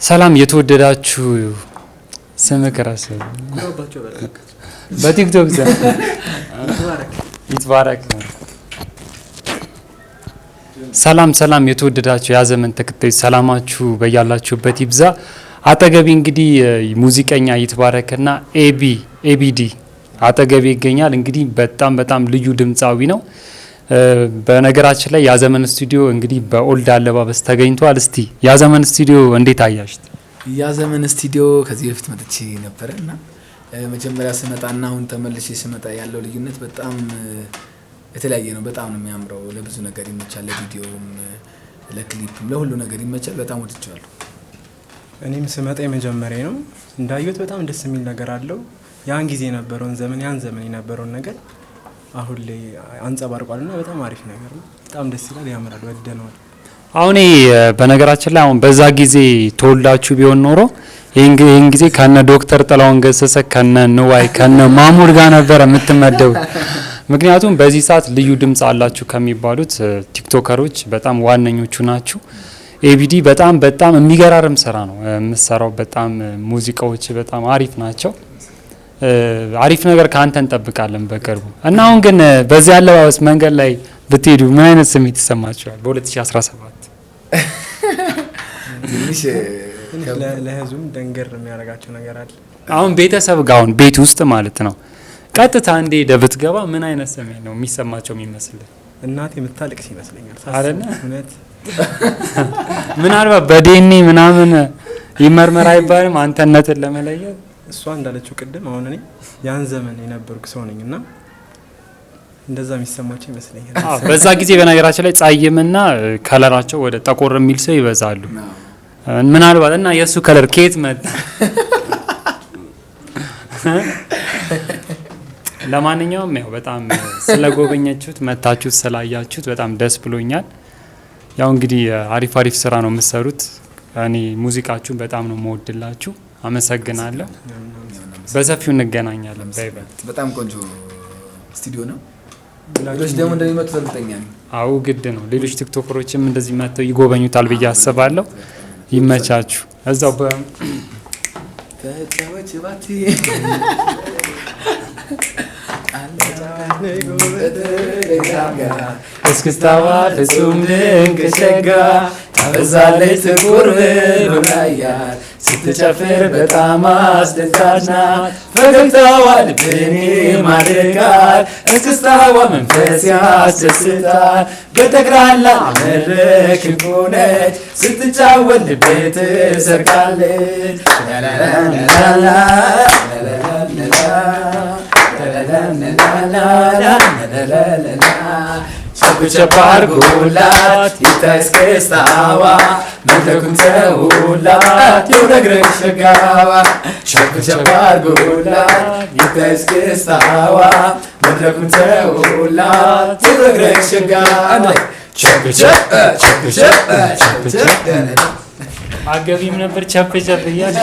ሰላም የተወደዳችሁ ስምክ ራስ በቲክቶክ ይትባረክ። ሰላም የተወደዳችሁ ያዘመን ተከታዮች ሰላማችሁ በያላችሁበት ይብዛ። አጠገቤ እንግዲህ ሙዚቀኛ ይትባረክና ኤቢዲ አጠገቤ ይገኛል። እንግዲህ በጣም ልዩ ድምጻዊ ነው። በነገራችን ላይ ያዘመን ስቱዲዮ እንግዲህ በኦልድ አለባበስ ተገኝቷል። እስቲ ያዘመን ስቱዲዮ እንዴት አያችሁት? ያዘመን ስቱዲዮ ከዚህ በፊት መጥቼ ነበርና መጀመሪያ ስመጣና አሁን ተመልሼ ስመጣ ያለው ልዩነት በጣም የተለያየ ነው። በጣም ነው የሚያምረው። ለብዙ ነገር ይመቻል፣ ለቪዲዮም፣ ለክሊፕም፣ ለሁሉ ነገር ይመቻል። በጣም ወድጄዋለሁ። እኔም ስመጣ የመጀመሪያ ነው እንዳዩት በጣም ደስ የሚል ነገር አለው። ያን ጊዜ የነበረውን ዘመን የነበረውን ነገር አሁን ላይ አንጸባርቋልና በጣም አሪፍ ነገር ነው። በጣም ደስ ይላል፣ ያምራል፣ ወደነዋል። አሁን በነገራችን ላይ አሁን በዛ ጊዜ ተወልዳችሁ ቢሆን ኖሮ ይሄን ጊዜ ከነ ዶክተር ጥላሁን ገሰሰ ከነ ንዋይ ከነ ማሙድ ጋር ነበር የምትመደቡት። ምክንያቱም በዚህ ሰዓት ልዩ ድምጽ አላችሁ ከሚባሉት ቲክቶከሮች በጣም ዋነኞቹ ናችሁ። ኤቢዲ በጣም የሚገራርም ስራ ነው የምትሰራው። በጣም ሙዚቃዎች በጣም አሪፍ ናቸው። አሪፍ ነገር ካንተ እንጠብቃለን በቅርቡ። እና አሁን ግን በዚህ አለባበስ መንገድ ላይ ብትሄዱ ምን አይነት ስሜት ይሰማችኋል? በ2017 ለህዝቡም ደንገር የሚያደርጋቸው ነገር አለ። አሁን ቤተሰብ ጋር አሁን ቤት ውስጥ ማለት ነው ቀጥታ እንደ ደብት ገባ ምን አይነት ስሜት ነው የሚሰማቸው የሚመስል? እናቴ የምታለቅስ ይመስለኛል አይደል? እውነት ምናልባት በዲኤንኤ ምናምን ይመርመር አይባልም አንተነትን ለመለየት? እሷ እንዳለችው ቅድም አሁን እኔ ያን ዘመን የነበርኩ ሰው ነኝና እንደዛ የሚሰማቸው ይመስለኛል። በዛ ጊዜ በነገራችን ላይ ጸይምና ከለራቸው ወደ ጠቆር የሚል ሰው ይበዛሉ። ምናልባት እና የሱ ከለር ከየት መጣ? ለማንኛውም ያው በጣም ስለጎበኛችሁት መታችሁት ስላያችሁት በጣም ደስ ብሎኛል። ያው እንግዲህ አሪፍ ስራ ነው የምትሰሩት። እኔ ሙዚቃችሁን በጣም ነው የምወድላችሁ። አመሰግናለሁ። በሰፊው እንገናኛለን። በጣም ቆንጆ ስቱዲዮ ነው። ሌሎች ደግሞ እንደሚመጡ እርግጠኛ ነኝ። አው ግድ ነው። ሌሎች ቲክቶከሮችም እንደዚህ መጥተው ይጎበኙታል ብዬ አስባለሁ። ይመቻችሁ። እዛው ተጫወች ባቲ እስክስታዋ ፍጹም ድንቅ ሸጋ ታበዛለች ጥቁር ብሎናያል። ስትጨፍር በጣም አስደሳች ናት። ፈገግታዋ ልብን ይማርካል። እስክስታዋ መንፈስ ያስደስታል። በጠቅላላ መድረክ እንቁ ነች። ስትጫወት ልብ ትሰርቃለች። ቸብ አርጉላት ይታይ እስክስታዋ መድረኩን ተውላት ይውረግረግ ሸጋዋ። ቸብ አርጉላት ይታይ እስክስታዋ መድረኩን ተውላት ይውረግረግ ሸጋዋ። አገቢም ነበር ቸብ እያለ